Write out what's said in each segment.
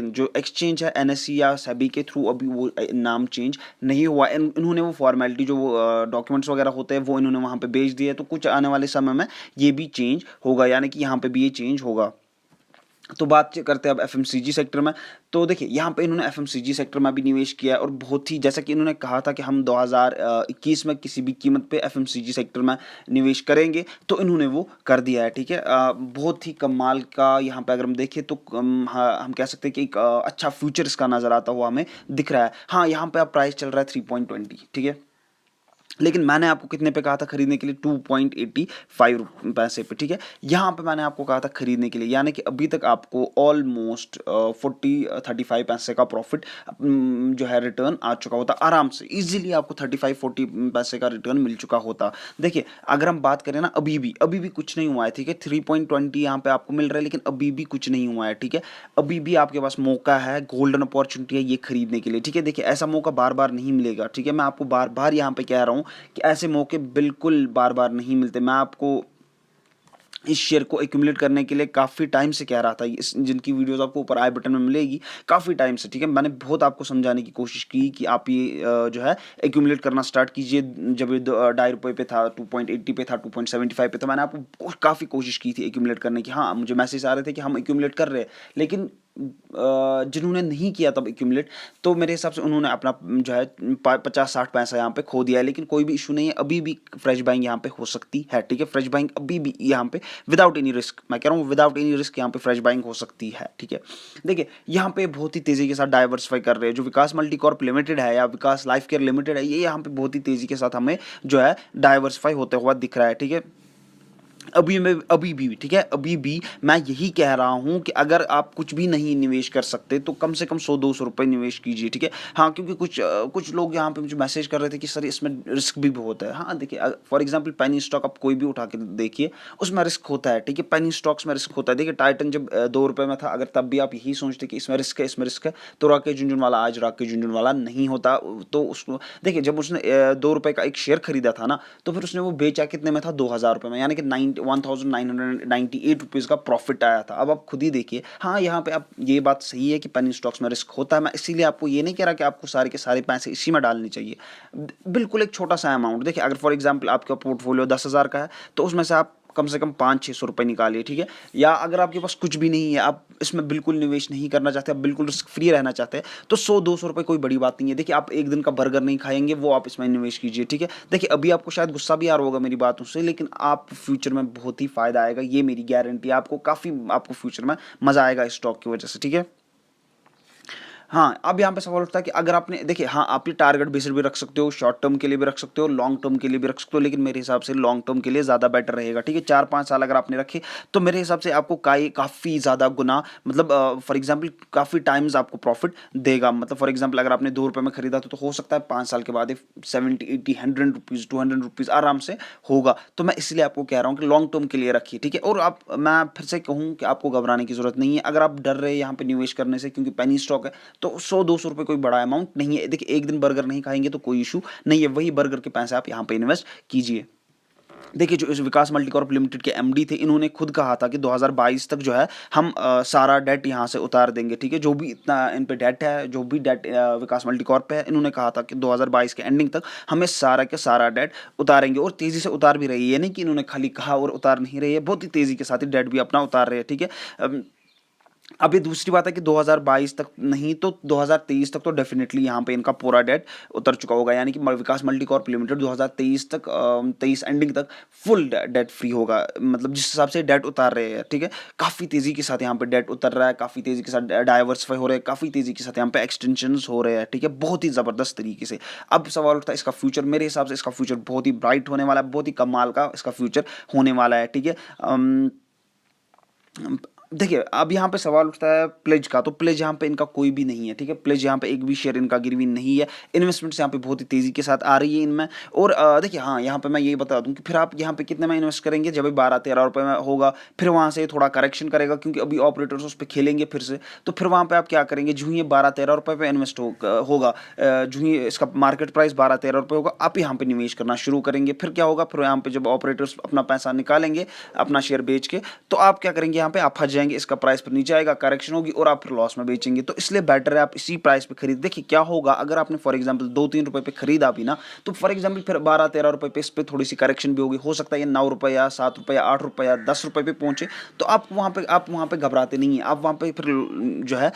जो एक्सचेंज है एनएससी या सेबी के थ्रू अभी वो नाम चेंज नहीं हुआ। इन्होंने वो फॉर्मेलिटी जो डॉक्यूमेंट्स वगैरह होते हैं वो इन्होंने वहाँ पे भेज दिए, तो कुछ आने वाले समय में ये भी चेंज होगा, यानी कि यहाँ पे भी ये चेंज होगा। तो बात करते हैं अब एफएमसीजी सेक्टर में। तो देखिए यहाँ पे इन्होंने एफएमसीजी सेक्टर में भी निवेश किया है, और बहुत ही, जैसा कि इन्होंने कहा था कि हम 2021 में किसी भी कीमत पे एफएमसीजी सेक्टर में निवेश करेंगे, तो इन्होंने वो कर दिया है। ठीक है, बहुत ही कमाल का यहाँ पे अगर हम देखें तो हाँ, हम कह सकते हैं कि एक अच्छा फ्यूचर इसका नज़र आता हुआ हमें दिख रहा है। हाँ, यहाँ पे अब प्राइस चल रहा है 3.20। ठीक है, लेकिन मैंने आपको कितने पे कहा था खरीदने के लिए? 2.85 पैसे पे। ठीक है, यहाँ पे मैंने आपको कहा था खरीदने के लिए, यानी कि अभी तक आपको ऑलमोस्ट 35 पैसे का प्रॉफिट जो है रिटर्न आ चुका होता, आराम से इजीली आपको 35-40 पैसे का रिटर्न मिल चुका होता। देखिए अगर हम बात करें ना, अभी भी कुछ नहीं हुआ है। ठीक है, 3.20 यहाँ पे आपको मिल रहा है, लेकिन अभी भी कुछ नहीं हुआ है। ठीक है, अभी भी आपके पास मौका है, गोल्डन अपॉर्चुनिटी है ये खरीदने के लिए। ठीक है, देखिए ऐसा मौका बार बार नहीं मिलेगा। ठीक है, मैं आपको बार बार यहाँ पे कह रहा हूँ कि ऐसे मौके बिल्कुल बार बार नहीं मिलते। मैं आपको इस शेयर को एक्यूमुलेट करने के लिए काफ़ी टाइम से कह रहा था, इस जिनकी वीडियोस आपको ऊपर आई बटन में मिलेगी काफ़ी टाइम से। ठीक है, मैंने बहुत आपको समझाने की कोशिश की कि आप ये जो है एक्यूमुलेट करना स्टार्ट कीजिए। जब ये ₹2.5 पे था, 2.80 पे था, 2.75 पे था, मैंने आपको काफ़ी कोशिश की थी एक्यूमुलेट करने की। हाँ, मुझे मैसेज आ रहे थे कि हम एक्यूमुलेट कर रहे हैं, लेकिन जिन्होंने नहीं किया तब एक्यूमुलेट, तो मेरे हिसाब से उन्होंने अपना जो है 50-60 पैसा यहाँ पे खो दिया है। लेकिन कोई भी इशू नहीं है, अभी भी फ्रेश बाइंग यहाँ पे हो सकती है। ठीक है, फ्रेश बाइंग अभी भी यहाँ पे विदाउट एनी रिस्क, मैं कह रहा हूँ विदाउट एनी रिस्क यहाँ पे फ्रेश बाइंग हो सकती है। ठीक है, देखिए यहाँ पे बहुत ही तेजी के साथ डाइवर्सिफाई कर रहे हैं, जो विकास मल्टीकॉर्प लिमिटेड है या विकास लाइफ केयर लिमिटेड है, ये यहाँ पे बहुत ही तेजी के साथ हमें जो है डाइवर्सिफाई होते हुआ दिख रहा है। ठीक है, अभी भी ठीक है, अभी भी मैं यही कह रहा हूं कि अगर आप कुछ भी नहीं निवेश कर सकते तो कम से कम 100-200 रुपए निवेश कीजिए। ठीक है, हाँ, क्योंकि कुछ लोग यहाँ पे मुझे मैसेज कर रहे थे कि सर इसमें रिस्क भी बहुत है। हाँ देखिए, फॉर एग्जांपल पेनी स्टॉक आप कोई भी उठा के देखिए, उसमें रिस्क होता है। ठीक है, पेनी स्टॉक्स में रिस्क होता है। देखिए टाइटन जब 2 रुपए में था, अगर तब भी आप यही सोचते कि इसमें रिस्क है, इसमें रिस्क है, तो राकेश झुनझुनवाला आज राकेश झुनझुनवाला नहीं होता। तो उसको देखिए, जब उसने 2 रुपए का एक शेयर खरीदा था ना, तो फिर उसने वो बेचा कितने में था? 2000 रुपए में, यानी कि 1998 रुपीज़ का प्रॉफिट आया था। अब आप खुद ही देखिए। हाँ, यहाँ पे आप, ये बात सही है कि पेनी स्टॉक्स में रिस्क होता है। मैं इसीलिए आपको ये नहीं कह रहा कि आपको सारे के सारे पैसे इसी में डालने चाहिए। बिल्कुल एक छोटा सा अमाउंट देखिए, अगर फॉर एग्जांपल आपका पोर्टफोलियो 10,000 का है, तो उसमें से आप कम से कम 500-600 रुपए निकालिए। ठीक है, या अगर आपके पास कुछ भी नहीं है, आप इसमें बिल्कुल निवेश नहीं करना चाहते, आप बिल्कुल रिस्क फ्री रहना चाहते हैं, तो 100-200 रुपए कोई बड़ी बात नहीं है। देखिए आप एक दिन का बर्गर नहीं खाएंगे, वो आप इसमें निवेश कीजिए। ठीक है, देखिए अभी आपको शायद गुस्सा भी आ रहा होगा मेरी बातों से, लेकिन आप फ्यूचर में बहुत ही फायदा आएगा, ये मेरी गारंटी है। आपको काफ़ी, आपको फ्यूचर में मजा आएगा इस स्टॉक की वजह से। ठीक है, हाँ, अब यहाँ पे सवाल उठता है कि अगर आपने देखिए, हाँ, आप ये टारगेट बेस्ड भी रख सकते हो, शॉर्ट टर्म के लिए भी रख सकते हो, लॉन्ग टर्म के लिए भी रख सकते हो, लेकिन मेरे हिसाब से लॉन्ग टर्म के लिए ज़्यादा बेटर रहेगा। ठीक है, 4-5 साल अगर आपने रखे, तो मेरे हिसाब से आपको काफ़ी ज़्यादा गुना, मतलब फॉर एग्जाम्पल काफ़ी टाइम्स आपको प्रॉफिट देगा। मतलब फॉर एग्जाम्पल अगर आपने 2 रुपये में खरीदा तो हो सकता है 5 साल के बाद 70-80-100 रुपीज़ 200 रुपीज़ आराम से होगा। तो मैं इसलिए आपको कह रहा हूँ कि लॉन्ग टर्म के लिए रखिए। ठीक है, और आप, मैं फिर से कहूँ कि आपको घबराने की जरूरत नहीं है। अगर आप डर रहे हैं यहाँ पे निवेश करने से क्योंकि पेनी स्टॉक है, तो 100-200 रुपए कोई बड़ा अमाउंट नहीं है। देखिए एक दिन बर्गर नहीं खाएंगे तो कोई इशू नहीं है, वही बर्गर के पैसे आप यहाँ पे इन्वेस्ट कीजिए। देखिए जो इस विकास मल्टीकॉर्प लिमिटेड के एमडी थे, इन्होंने खुद कहा था कि 2022 तक जो है हम सारा डेट यहाँ से उतार देंगे। ठीक है, जो भी इतना इन पे डेट है, जो भी डेट विकास मल्टीकॉर्प पे है, इन्होंने कहा था कि 2022 के एंडिंग तक हमें सारा के सारा डेट उतारेंगे, और तेजी से उतार भी रही है। नहीं कि इन्होंने खाली कहा और उतार नहीं रही है, बहुत ही तेजी के साथ ही डेट भी अपना उतार रहे हैं। ठीक है, अब ये दूसरी बात है कि 2022 तक नहीं तो 2023 तक तो डेफिनेटली यहाँ पे इनका पूरा डेट उतर चुका होगा, यानी कि विकास मल्टीकॉर्प लिमिटेड 2023 तक 23 एंडिंग तक फुल डेट फ्री होगा। मतलब जिस हिसाब से डेट उतार रहे हैं, ठीक है, काफ़ी तेज़ी के साथ यहाँ पे डेट उतर रहा है, काफ़ी तेज़ी के साथ डाइवर्सिफाई हो रहे हैं, काफ़ी तेज़ी के साथ यहाँ पे एक्सटेंशन हो रहे हैं। ठीक है, बहुत ही ज़बरदस्त तरीके से। अब सवाल उठता है इसका फ्यूचर, मेरे हिसाब से इसका फ्यूचर बहुत ही ब्राइट होने वाला है, बहुत ही कमाल का इसका फ्यूचर होने वाला है। ठीक है, देखिए अब यहाँ पे सवाल उठता है प्लेज का, तो प्लेज यहाँ पे इनका कोई भी नहीं है। ठीक है, प्लेज यहाँ पे एक भी शेयर इनका गिरवी नहीं है। इन्वेस्टमेंट्स यहाँ पे बहुत ही तेजी के साथ आ रही है इनमें। और देखिए हाँ, यहाँ पे मैं ये बता दूं कि फिर आप यहाँ पे कितने में इन्वेस्ट करेंगे, जब 12-13 रुपये में होगा, फिर वहाँ से थोड़ा करेक्शन करेगा क्योंकि अभी ऑपरेटर्स उस पर खेलेंगे फिर से, तो फिर वहाँ पे आप क्या करेंगे, जो ही 12-13 रुपये पे इन्वेस्ट होगा, जो ही इसका मार्केट प्राइस 12-13 रुपये होगा, आप यहाँ पे निवेश करना शुरू करेंगे। फिर क्या होगा, फिर यहाँ पे जब ऑपरेटर्स अपना पैसा निकालेंगे अपना शेयर बेच के, तो आप क्या करेंगे, यहाँ पे आप फंस जाएंगे, इसका प्राइस फिर नीचे आएगा, करेक्शन होगी और आप फिर लॉस में बेचेंगे। तो इसलिए बेटर है आप इसी प्राइस पे खरीद। देखिए क्या होगा, अगर आपने फॉर एग्जांपल 2-3 रुपए पे खरीदा भी ना, तो फॉर एग्जांपल फिर 12-13 रुपए पे इस पे थोड़ी सी करेक्शन भी होगी, हो सकता है ये 9 रुपया, 7 रुपया, 8 रुपया, 10 रुपए पे पहुंचे, तो आप वहाँ पे घबराते नहीं है, आप वहाँ पे फिर जो है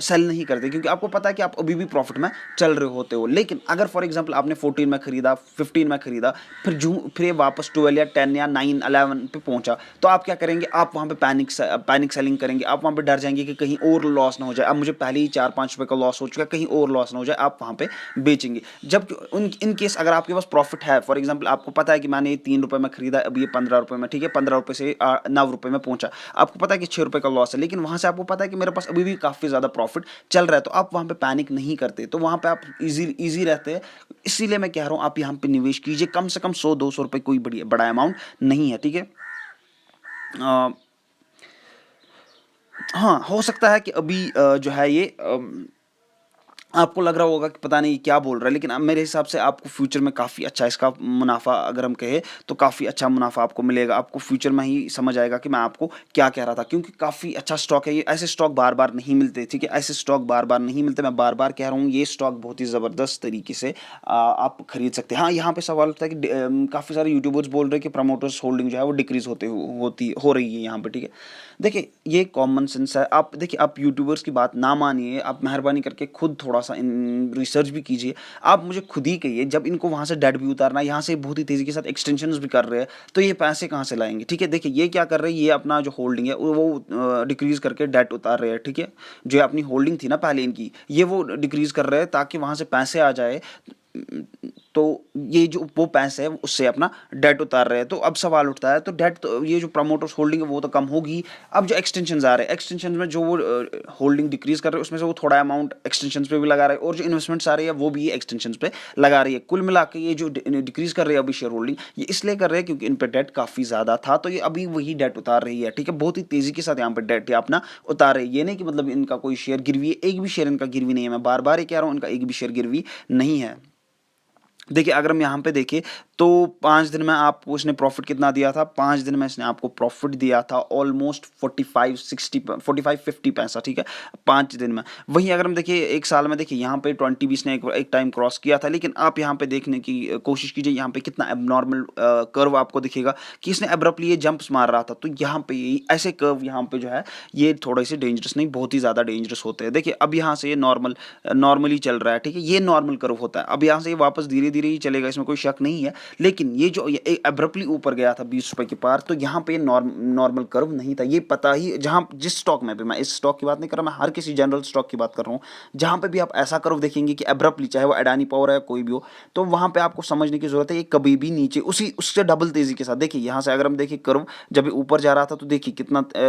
सेल नहीं करते, क्योंकि आपको पता है कि आप अभी भी प्रॉफिट में चल रहे होते हो। लेकिन अगर फॉर एग्जांपल आपने 14 में खरीदा, 15 में खरीदा, फिर ये वापस 12 या 10 या 9, 11 पे पहुंचा, तो आप क्या करेंगे, आप वहाँ पे पैनिक सेलिंग करेंगे, आप वहाँ पे डर जाएंगे कि कहीं और लॉस ना हो जाए, अब मुझे पहले ही 4-5 रुपए का लॉस हो चुका है, कहीं और लॉस ना हो जाए, आप वहाँ पे बेचेंगे। जब इन केस अगर आपके पास प्रॉफिट है, फॉर एग्जांपल आपको पता है कि मैंने ये 3 रुपए में खरीदा, अब ये 15 रुपए में, ठीक है, 15 रुपए से 9 रुपए में पहुंचा, आपको पता है कि 6 रुपए का लॉस है, लेकिन वहां से आपको पता है कि मेरे पास अभी भी काफी ज्यादा प्रॉफिट चल रहा है, तो आप वहां पे पैनिक नहीं करते, तो वहां पे आप इजी रहते हैं। इसीलिए मैं कह रहा हूं आप यहाँ पे निवेश कीजिए, कम से कम 100-200 रुपए, कोई बड़ा अमाउंट नहीं है, ठीक है। हाँ, हो सकता है कि अभी जो है ये आपको लग रहा होगा कि पता नहीं क्या बोल रहा है, लेकिन अब मेरे हिसाब से आपको फ्यूचर में काफ़ी अच्छा इसका मुनाफा, अगर हम कहें तो काफ़ी अच्छा मुनाफा आपको मिलेगा। आपको फ्यूचर में ही समझ आएगा कि मैं आपको क्या कह रहा था, क्योंकि काफ़ी अच्छा स्टॉक है ये। ऐसे स्टॉक बार बार नहीं मिलते, ठीक है, ऐसे स्टॉक बार बार नहीं मिलते। मैं बार बार कह रहा हूँ ये स्टॉक बहुत ही ज़बरदस्त तरीके से आप खरीद सकते हैं। हाँ, यहाँ पे सवाल उठता है कि काफ़ी सारे यूट्यूबर्स बोल रहे हैं कि प्रमोटर्स होल्डिंग जो है वो डिक्रीज हो रही है यहाँ पर, ठीक है। देखिए ये कॉमन सेंस है। आप देखिए, आप यूट्यूबर्स की बात ना मानिए, आप मेहरबानी करके खुद थोड़ा सा रिसर्च भी कीजिए। आप मुझे खुद ही कहिए, जब इनको वहाँ से डेट भी उतारना है, यहाँ से बहुत ही तेज़ी के साथ एक्सटेंशंस भी कर रहे हैं, तो ये पैसे कहाँ से लाएंगे, ठीक है। देखिए ये क्या कर रहे हैं, ये अपना जो होल्डिंग है वो डिक्रीज करके डेट उतार रहे हैं, ठीक है। जो अपनी होल्डिंग थी ना पहले इनकी, ये वो डिक्रीज कर रहे हैं ताकि वहाँ से पैसे आ जाए, तो ये जो वो पैसे है उससे अपना डेट उतार रहे हैं। तो अब सवाल उठता है, तो डेट तो ये जो प्रमोटर्स होल्डिंग है वो तो कम होगी। अब जो एक्सटेंशन आ रहे हैं, एक्सटेंशन में जो वो होल्डिंग डिक्रीज कर रहे हैं उसमें से वो थोड़ा अमाउंट एक्सटेंशन पे भी लगा रहे हैं, और जो इन्वेस्टमेंट्स आ रही है वो भी एक्सटेंशन पे लगा रही है। कुल मिला के ये जो डिक्रीज कर रही है अभी शेयर होल्डिंग, ये इसलिए कर रहे हैं क्योंकि इन पर डेट काफ़ी ज़्यादा था, तो ये अभी वही डेट उतार रही है, ठीक है। बहुत ही तेज़ी के साथ यहाँ पर डेट अपना उतार रही है। ये नहीं कि मतलब इनका कोई शेयर गिरवी है, एक भी शेयर इनका गिरवी नहीं है। मैं बार बार ये कह रहा हूँ, इनका एक भी शेयर गिरवी नहीं है। देखिए अगर हम यहाँ पे देखें तो 5 दिन में आपको इसने प्रॉफिट कितना दिया था, 5 दिन में इसने आपको प्रॉफिट दिया था ऑलमोस्ट 45-50 पैसा, ठीक है, 5 दिन में। वहीं अगर हम देखिए एक साल में, देखिए यहाँ पे 20 भी इसने एक टाइम क्रॉस किया था, लेकिन आप यहाँ पे देखने की कोशिश कीजिए, यहाँ पे कितना एबनॉर्मल कर्व आपको दिखेगा कि इसने एब्रप्टली ये जंप्स मार रहा था। तो यहाँ पे ऐसे कर्व यहाँ पे जो है ये थोड़े से डेंजरस नहीं, बहुत ही ज़्यादा डेंजरस होते हैं। देखिए अब यहाँ से ये नॉर्मली चल रहा है, ठीक है, ये नॉर्मल कर्व होता है। अब यहाँ से ये वापस धीरे धीरे ही चलेगा, इसमें कोई शक नहीं है। लेकिन ये जो एब्रप्टली ऊपर गया था 20 रुपए के पार, तो यहाँ पे नॉर्मल कर्व नहीं था। ये पता ही, जहाँ जिस स्टॉक में भी, मैं इस स्टॉक की बात नहीं कर रहा, मैं हर किसी जनरल स्टॉक की बात कर रहा हूँ, जहाँ पे भी आप ऐसा कर्व देखेंगे कि एब्रप्टली, चाहे वो अडानी पावर है कोई भी हो, तो वहाँ पे आपको समझने की जरूरत है ये कभी भी नीचे उससे डबल तेजी के साथ, देखिए यहाँ से अगर हम देखिए कर्व जब ये ऊपर जा रहा था तो देखिए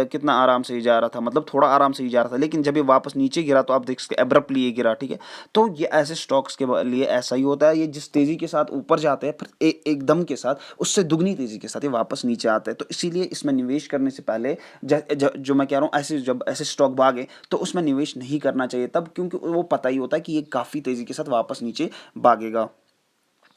कितना आराम से ही जा रहा था, मतलब थोड़ा आराम से ही जा रहा था। लेकिन जब ये वापस नीचे गिरा तो आप देख सकते एब्रप्टली ये गिरा, ठीक है। तो ये ऐसे स्टॉक्स के लिए ऐसा ही होता है, ये जिस तेजी के साथ ऊपर जाते हैं फिर एकदम के साथ उससे दुगनी तेजी के साथ ये वापस नीचे आते हैं। तो इसीलिए इसमें निवेश करने से पहले जो मैं कह रहा हूँ, जब ऐसे स्टॉक भागे तो उसमें निवेश नहीं करना चाहिए तब, क्योंकि वो पता ही होता है कि ये काफ़ी तेज़ी के साथ वापस नीचे भागेगा।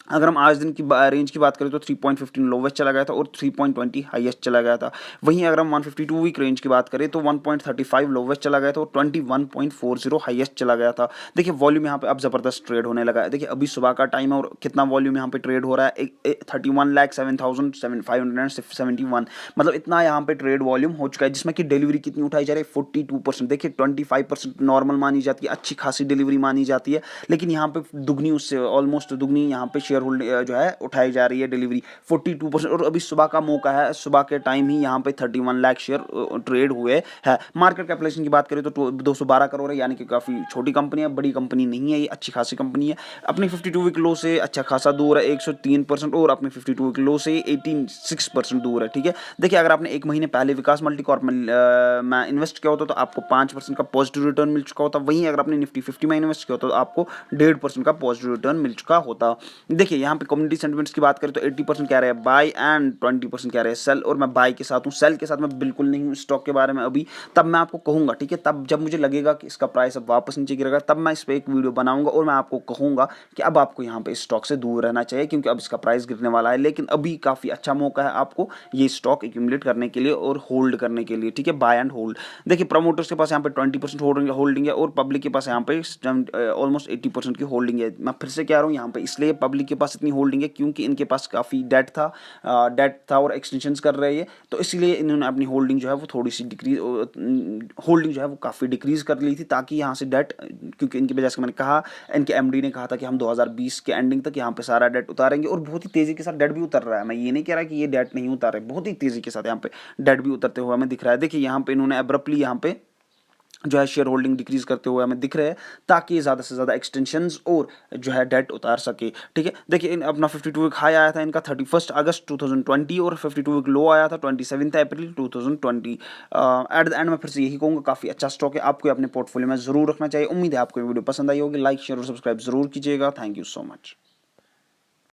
अगर हम आज दिन की रेंज की बात करें तो 3.15 लोवेस्ट चला गया था और 3.20 हाईएस्ट चला गया था। वहीं अगर हम 152 वीक रेंज की बात करें तो 1.35 लोवेस्ट चला गया था और 21.40 हाईएस्ट चला गया था। देखिए वॉल्यूम यहाँ पे अब ज़बरदस्त ट्रेड होने लगा है। देखिए अभी सुबह का टाइम है और कितना वॉल्यूम यहाँ पे ट्रेड हो रहा है, 31,07,571, मतलब इतना यहाँ पे ट्रेड वॉल्यूम हो चुका है, जिसमें कि डिलीवरी कितनी उठाई जा रही है, 42%। देखिए 25% नॉर्मल मानी जाती है, अच्छी खासी डिलीवरी मानी जाती है, लेकिन यहाँ पे दुगनी, उससे ऑलमोस्ट दुगनी यहाँ पे शेयर होल्ड जो है उठाई जा रही है डिलीवरी 42%। और अभी सुबह का मौका है, सुबह के टाइम ही यहाँ पे 31 लाख शेयर ट्रेड हुए हैं। मार्केट कैपिटलाइजेशन की बात करें तो 212 करोड़ है, यानी कि काफ़ी छोटी कंपनी है, बड़ी कंपनी नहीं है, ये अच्छी खासी कंपनी है। अपनी 52 वीक लो से अच्छा खासा दूर है, 103%, और अपनी 52 वीक लो से 86% दूर है, ठीक है। देखिए अगर आपने एक महीने पहले विकास मल्टीकॉर्प में इन्वेस्ट किया होता तो आपको 5% का पॉजिटिव रिटर्न मिल चुका होता। वहीं अगर आपने निफ्टी 50 में इन्वेस्ट किया होता तो आपको 1.5% का पॉजिटिव रिटर्न मिल चुका होता। देखिए यहाँ पे कम्युनिटी सेंटिमेंट्स की बात करें तो 80% कह रहे हैं बाय एंड 20% कह रहे हैं सेल, और मैं बाय के साथ हूँ, सेल के साथ मैं बिल्कुल नहीं हूँ स्टॉक के बारे में अभी। तब मैं आपको कहूँगा, ठीक है, तब जब मुझे लगेगा कि इसका प्राइस अब वापस नीचे गिरेगा, तब मैं इस पर एक वीडियो बनाऊंगा और मैं आपको कहूँगा कि अब आपको यहाँ पे स्टॉक से दूर रहना चाहिए, क्योंकि अब इसका प्राइस गिरने वाला है। लेकिन अभी काफ़ी अच्छा मौका है आपको ये स्टॉक एक्यूमुलेट करने के लिए और होल्ड करने के लिए, ठीक है, बाय एंड होल्ड। देखिए प्रमोटर्स के पास यहाँ पे 20% होल्डिंग है और पब्लिक के पास यहाँ पे ऑलमोस्ट 80% की होल्डिंग है। मैं फिर से कह रहा हूँ यहाँ पे इसलिए पब्लिक के पास इतनी होल्डिंग है क्योंकि इनके पास काफ़ी डेट था और एक्सटेंशंस कर रहे हैं, तो इसलिए इन्होंने अपनी होल्डिंग जो है वो थोड़ी सी डिक्रीज, होल्डिंग जो है वो काफ़ी डिक्रीज कर ली थी, ताकि यहाँ से डेट, क्योंकि इनकी वजह से मैंने कहा, इनके एमडी ने कहा था कि हम 2020 के एंडिंग तक यहाँ पे सारा डेट उतारेंगे, और बहुत ही तेज़ी के साथ डेट भी उतर रहा है। मैं ये नहीं कह रहा कि ये डेट नहीं उतारे, बहुत ही तेज़ी के साथ यहाँ पे डेट भी उतरते हुए हमें दिख रहा है। देखिए यहाँ पे इन्होंने एब्रप्टली यहाँ पे जो है शेयर होल्डिंग डिक्रीज करते हुए हमें दिख रहे हैं, ताकि ज़्यादा से ज़्यादा एक्सटेंशंस और जो है डेट उतार सके, ठीक है। देखिए इन अपना 52 वीक हाई आया था इनका 31 अगस्त 2020 और 52 वीक लो आया था 27 अप्रैल 2020। एट द एंड मैं फिर से यही कहूँगा, काफ़ी अच्छा स्टॉक है, आपको अपने पोर्टफोलियो में ज़रूर रखना चाहिए। उम्मीद है आपको वीडियो पसंद आई होगी, लाइक शेयर और सब्सक्राइब जरूर कीजिएगा। Thank you so much.